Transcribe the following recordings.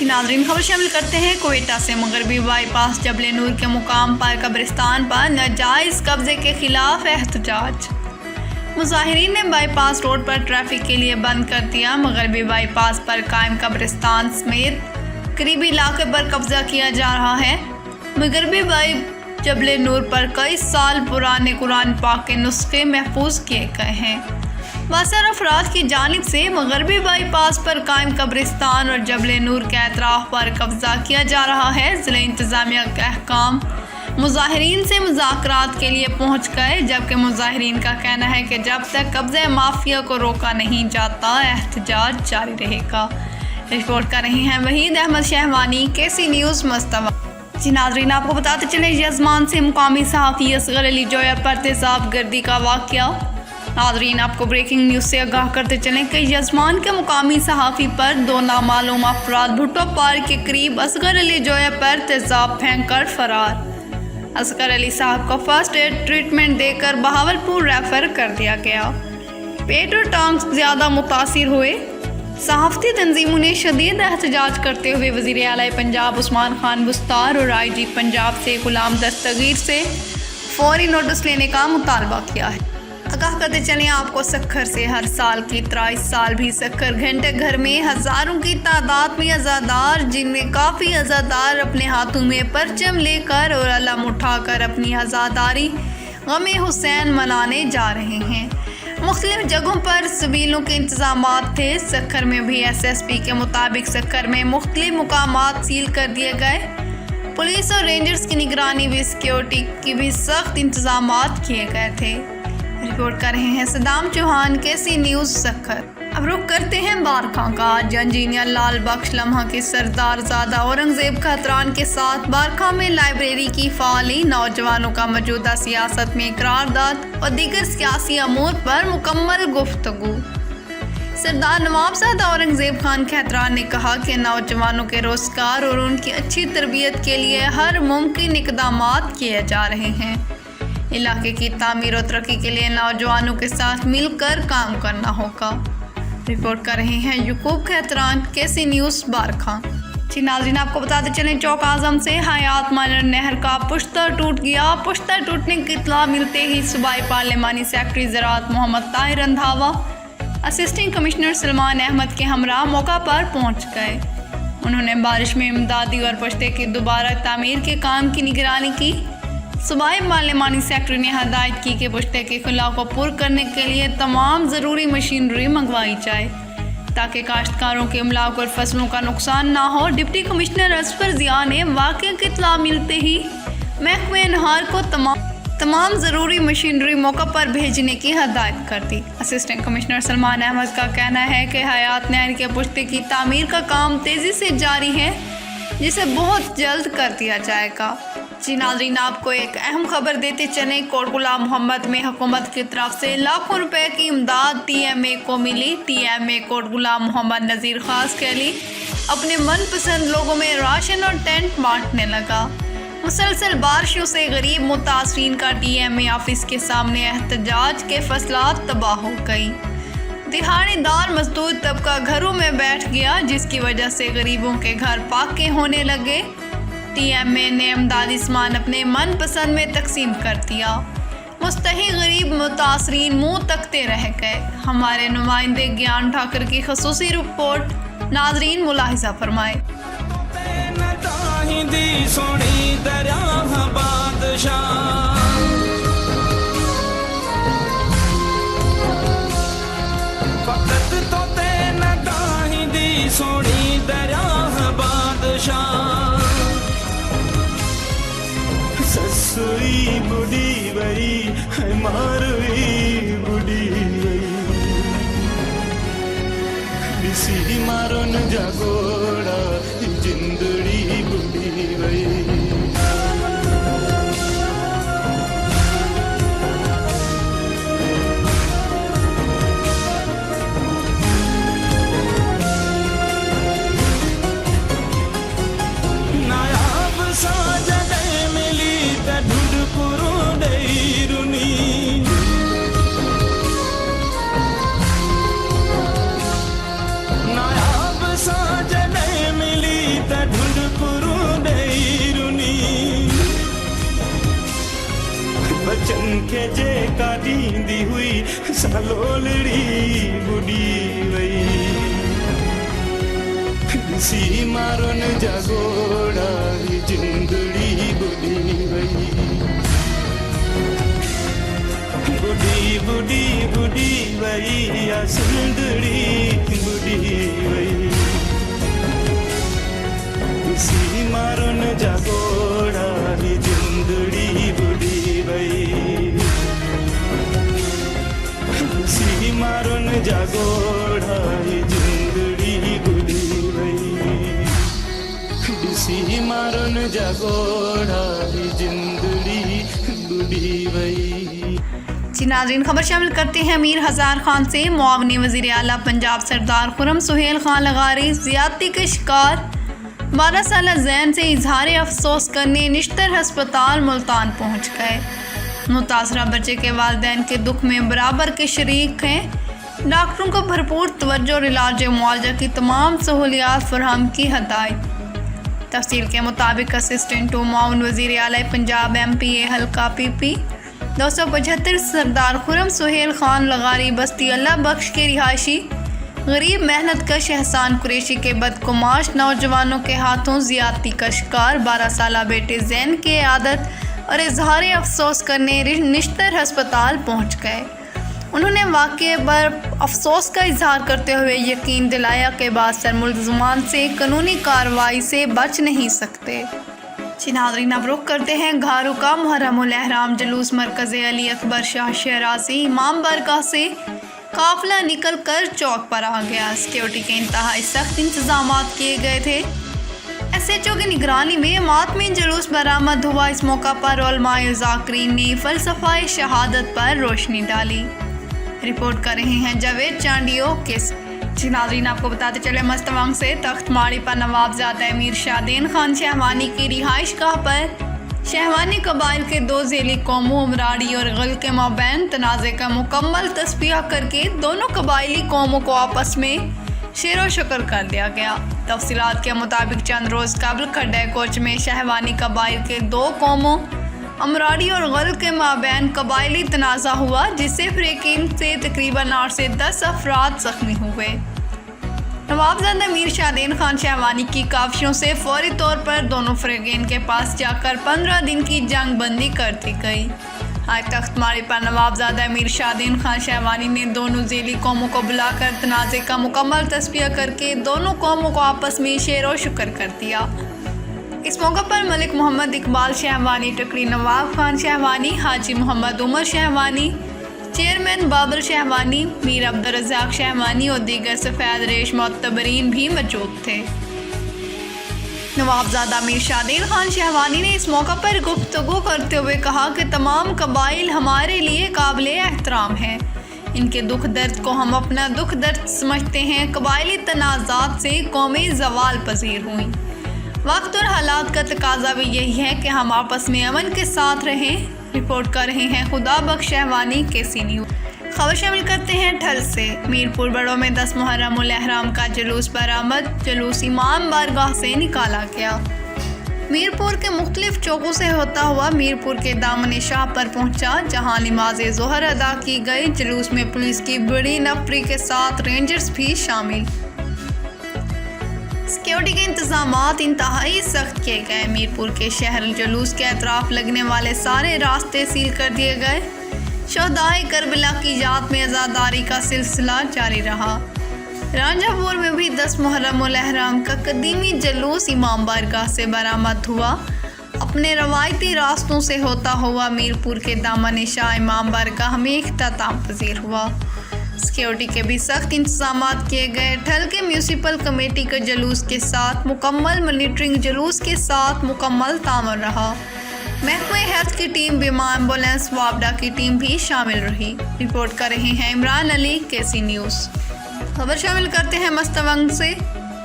नाज़रीन, खबर शामिल करते हैं कोयटा से। मगरबी बाईपास जबल नूर के मुकाम पर कब्रिस्तान पर नाजायज़ कब्जे के खिलाफ एहतजाज। मुजाहिरीन ने बाईपास रोड पर ट्रैफिक के लिए बंद कर दिया। मगरबी बाईपास पर कायम कब्रिस्तान समेत करीबी इलाके पर कब्जा किया जा रहा है। मगरबी जबल नूर पर कई साल पुराने कुरान पाक के नुस्खे महफूज किए गए हैं। बासर अफराद की जानिब से मगरबी बाईपास पर कायम कब्रिस्तान और जबल नूर के अतराफ पर कब्जा किया जा रहा है। ज़िला इंतज़ामिया के अहकाम मुजाहिरीन से मुज़ाकरात के लिए पहुँच गए, जबकि मुजाहिरीन का कहना है कि जब तक कब्ज़े माफिया को रोका नहीं जाता एहतजाज जारी रहेगा। रिपोर्ट कर रहे हैं वहीद अहमद शहवानी, KC न्यूज़ मस्तवा। जी नाज़रीन, आपको बताते चले यजमान से मुकामी सहाफ़ी असगर अली जोया पर तेज़ाब गर्दी का वाक़या। नाज़रीन, आपको ब्रेकिंग न्यूज़ से आगाह करते चलें कि यजमान के मुकामी सहाफ़ी पर दो नामालूम अफराद भुट्टो पार्क के करीब असगर अली जोया पर तेज़ाब फेंक कर फरार। असगर अली साहब को फर्स्ट एड ट्रीटमेंट देकर बहावलपुर रेफर कर दिया गया। पेट और टांग ज़्यादा मुतासिर हुए। सहाफ़ती तंजीमों ने शदीद एहतजाज करते हुए वज़ीर आला पंजाब उस्मान खान बुस्तार और IG पंजाब से गुलाम दस्तगीर से फौरी नोटिस लेने का मुतालबा किया है। आगाह करते चलें आपको सक्खर से। हर साल की तरह इस साल भी सक्खर घंटे घर में हज़ारों की तादाद में अज़ादार, जिनमें काफ़ी अज़ादार अपने हाथों में परचम लेकर और अलम उठाकर अपनी अज़ादारी गमे हुसैन मनाने जा रहे हैं। मुख्तलिफ जगहों पर सबीलों के इंतज़ामात थे। सक्खर में भी SSP के मुताबिक सक्खर में मुख्तलिफ मुकामात सील कर दिए गए। पुलिस और रेंजर्स की निगरानी भी सिक्योरिटी की भी सख्त इंतज़ामात किए गए थे। रिपोर्ट कर रहे हैं सदाम चौहान, KC न्यूज़ सक्खर। अब रुख करते हैं बारखा का। इंजीनियर लाल बख्श लम्हा के सरदार ज़ादा औरंगज़ेब खतरान के साथ बारखा में लाइब्रेरी की फ़ाली, नौजवानों का मौजूदा सियासत में करारदाद और दीगर सियासी अमूर पर मुकम्मल गुफ्तगू। सरदार नवाबज़ादा औरंगज़ेब खान खतरान ने कहा कि नौजवानों के रोज़गार और उनकी अच्छी तरबियत के लिए हर मुमकिन इक़दामात किए जा रहे हैं। इलाके की तामीर और तरक्की के लिए नौजवानों के साथ मिलकर काम करना होगा। रिपोर्ट कर रहे हैं यूकुब खतरान, KC न्यूज़ बारखा। जी नाज़रीन, आपको बताते चलें चौक आज़म से हयात माइनर नहर का पुश्तर टूट गया। पुश्तर टूटने की इत्तला मिलते ही सूबाई पार्लिमानी सेक्रेटरी ज़राअत मोहम्मद ताहिर रंधावा असिस्टेंट कमिश्नर सलमान अहमद के हमरा मौका पर पहुँच गए। उन्होंने बारिश में इमदादी और पुश्ते की दोबारा तामीर के काम की निगरानी की। सूबाई पार्लिमानी सेक्रेटरी ने हदायत की कि पुश्ते के खुला को पुर करने के लिए तमाम ज़रूरी मशीनरी मंगवाई जाए ताकि काश्तकारों के इमलाक और फसलों का नुकसान ना हो। डिप्टी कमिश्नर असफर ज़िया ने वाक़े की इत्तला मिलते ही महकमे नहार को तमाम ज़रूरी मशीनरी मौका पर भेजने की हदायत कर दी। असिस्टेंट कमिश्नर सलमान अहमद का कहना है कि हयात नहर के पुश्ते की तामीर का काम तेज़ी से जारी है, जिसे बहुत जल्द कर दिया जाएगा। जी नाज़रीन, आपको एक अहम खबर देते चलें। कोट गुलाम मोहम्मद में हुकूमत की तरफ से लाखों रुपए की इमदाद TMA को मिली। TMA कोट गुलाम मोहम्मद नज़ीर खास कैली अपने मनपसंद लोगों में राशन और टेंट बांटने लगा। मुसलसल बारिशों से गरीब मुतासरीन का TMA ऑफिस के सामने एहतजाज के फसलात तबाह हो गई। दिहाड़ीदार मजदूर तबका घरों में बैठ गया, जिसकी वजह से गरीबों के घर पाके होने लगे। TMA ने इमदादी सामान अपने मनपसंद में तकसीम कर दिया। मुस्तहिक गरीब मुतासरीन मुँह तकते रह गए। हमारे नुमाइंदे ज्ञान ठाकर की खसूसी रिपोर्ट। नाजरीन मुलाहिजा फरमाए। ससुई बुढ़ी वई है मारुई बुढ़ी वई बिसी मारो न जागोड़ा जिंदड़ी बुढ़ी वई। नायाब सा जॾहिं जे काटींदी हुई सालोलड़ी बुढ़ी वई सी मारोन जागोड़ा जिंदड़ी बुढ़ी वई बुढ़ी बुढ़ी बुढ़ी वई या सुंदड़ी बुढ़ी वई सी मारोन जागोड़ा जिंदड़ी बुढ़ी वई सी मारोन जागोड़ा जिंदड़ी बुढ़ी वई सी मारोन जागोड़ा जिंदड़ी बुढ़ी वई। जी नाज़रीन, खबर शामिल करते हैं अमीर हज़ार खान से। मुआवनी वज़ीर आला पंजाब सरदार खुर्रम सुहेल खान लगारी ज़्यादती के शिकार 12 साला जैन से इजहार अफसोस करने निश्तर हस्पताल मुल्तान पहुँच गए। मुतासरा बच्चे के वालिदैन के दुख में बराबर के शरीक हैं। डॉक्टरों को भरपूर तवज्जो और इलाज मुआवजा की तमाम सहूलियात फराहम की हदायत। तफसील के मुताबिक असिस्टेंट टू मुआवन वज़ीर आला पंजाब MPA हल्का PP 275 सरदार खुर्रम सुहेल खान लगारी बस्ती अल्लाह बख्श के रिहायशी गरीब मेहनत कश एहसान कुरैशी के बदकुमाश नौजवानों के हाथों ज़्यादती का शिकार 12 साला बेटे जैन की आदत और इजहार अफसोस करने निश्तर हस्पताल पहुंच गए। उन्होंने वाक़े पर अफसोस का इजहार करते हुए यकीन दिलाया कि बासर मुल्ज़मान से कानूनी कार्रवाई से बच नहीं सकते। जी नाज़रीन, अब रुख करते हैं घारू का मुहर्रमुल एहराम जुलूस मरकज़ अली अकबर शाह शहराज़ी इमाम बारगाह से काफ़िला निकल कर चौक पर आ गया। सिक्योरिटी के इंतहाई सख्त इंतजाम किए गए थे। SHO की निगरानी में मातमी जुलूस बरामद हुआ। इस मौका पर उलमाए ज़ाकिरीन ने फ़लसफ़ाए शहादत पर रोशनी डाली। रिपोर्ट कर रहे हैं जावेद चांडियो के। जी नाज़रीन, आपको बताते चले मस्तवांग से तख्त माड़ी पर नवाबजादा अमीर शादेन खान शहवानी की रिहाइश गाह पर शहवानी कबाइल के 2 ज़ेली कौमों अमराड़ी और गल के माबैन तनाज़े का मुकम्मल तस्फिया करके दोनों कबाइली कौमों को आपस में शेरो शक्र कर दिया गया। तफसीलात के मुताबिक चंद रोज़ कबल खड्डे कोच में शहवानी कबाइल के 2 कौमों अमराड़ी और गल के माबैन कबाइली तनाज़ा हुआ, जिससे फ़रीक़ैन से तकरीबन 8 से 10 अफराद ज़ख्मी हुए। नवाबजादा अमीर शादेन खान शहवानी की काफियों से फौरी तौर पर दोनों फ़रीक़ैन के पास जाकर 15 दिन की जंग बंदी कर दी गई। आज तख्त माड़ी पर नवाबजादा अमीर शादेन खान शहवानी ने दोनों ज़ेली कौमों को बुलाकर तनाज़े का मुकम्मल तस्फिया करके दोनों कौमों को आपस में शेरो शुक्र कर दिया। इस मौका पर मलिक मोहम्मद इकबाल शहवानी, टकरी नवाब खान शहवानी, हाजी मोहम्मद उमर शहवानी, चेयरमैन बाबर शहवानी, मीर अब्दुर्रज़ाक शहवानी और दीगर सफ़ेद रेश मोतबरीन भी मौजूद थे। नवाबजादा अमीर शादेन खान शहवानी ने इस मौका पर गुफ्तगू करते हुए कहा कि तमाम कबाइल हमारे लिए काबिल एहतराम हैं। इनके दुख दर्द को हम अपना दुख दर्द समझते हैं। कबाइली तनाज़ात से कौमें ज़वाल पज़ीर हुई। वक्त और हालात का तकाजा भी यही है कि हम आपस में अमन के साथ रहें। रिपोर्ट कर रहे हैं खुदा बख्श शहवानी KC न्यूज़। खबर शामिल करते हैं ठल से। मीरपुर बड़ों में 10 मुहर्रमुल एहराम का जुलूस बरामद। जुलूस इमाम बारगाह से निकाला गया। मीरपुर के मुख्तलिफ चौकों से होता हुआ मीरपुर के दामन शाह पर पहुंचा, जहां नमाज ज़ोहर अदा की गई। जुलूस में पुलिस की बड़ी नफरी के साथ रेंजर्स भी शामिल। सिक्योरिटी के इंतजामात इंतहाई सख्त किए गए। मीरपुर के शहर जुलूस के अतराफ लगने वाले सारे रास्ते सील कर दिए गए। शहदाए करबला की याद में आज़ादारी का सिलसिला जारी रहा। रांझापुर में भी 10 मुहर्रमुल एहराम का कदीमी जुलूस इमाम बारगाह से बरामद हुआ। अपने रवायती रास्तों से होता हुआ मीरपुर के दामन शाह इमाम बारगाह में इख्तिताम पजीर हुआ। सिक्योरिटी के भी सख्त इंतजाम किए गए। ठल के म्यूनसिपल कमेटी के जुलूस के साथ मुकम्मल मॉनिटरिंग जुलूस के साथ मुकम्मल तामर रहा। महकमे हेल्थ की टीम, बीमा, एम्बुलेंस, वापडा की टीम भी शामिल रही। रिपोर्ट कर रहे हैं इमरान अली KC न्यूज़। खबर शामिल करते हैं मस्तवंग से।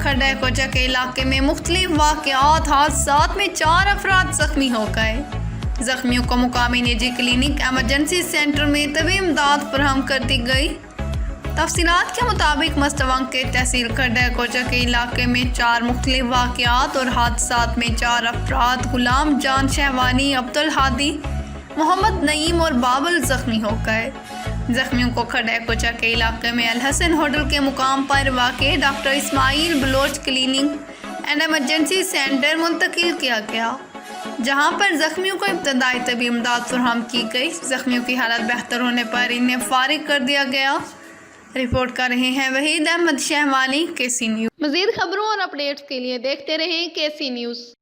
खड्डा कोचा के इलाके में मुख्तलिफ वाक़यात हादसात में 4 अफराद ज़ख्मी हो गए। ज़ख्मियों को मुकामी निजी क्लिनिक एमरजेंसी सेंटर में तबी इमदाद फराहम कर दी गई। तफसीलात के मुताबिक मस्तवंग के तहसील खड्डा कोचा के इलाके में 4 मुख्तलिफ वाक़यात और हादसात में 4 अफराद गुलाम जान शहवानी, अब्दुल हादी, محمد نعیم اور بابل زخمی ہو گئے۔ زخمیوں کو کھڑے کوچہ کے علاقے میں الحسن ہوٹل کے مقام پر واقع doctor Ismail Baloch clinic and emergency centre منتقل کیا گیا، جہاں پر زخمیوں کو ابتدائی طبی امداد فراہم کی گئی۔ زخمیوں کی حالت بہتر ہونے پر انہیں فارغ کر دیا گیا۔ رپورٹ کر رہے ہیں وحید احمد شہوالی، KC نیوز۔ مزید خبروں اور اپڈیٹس کے لیے دیکھتے رہیں KC نیوز۔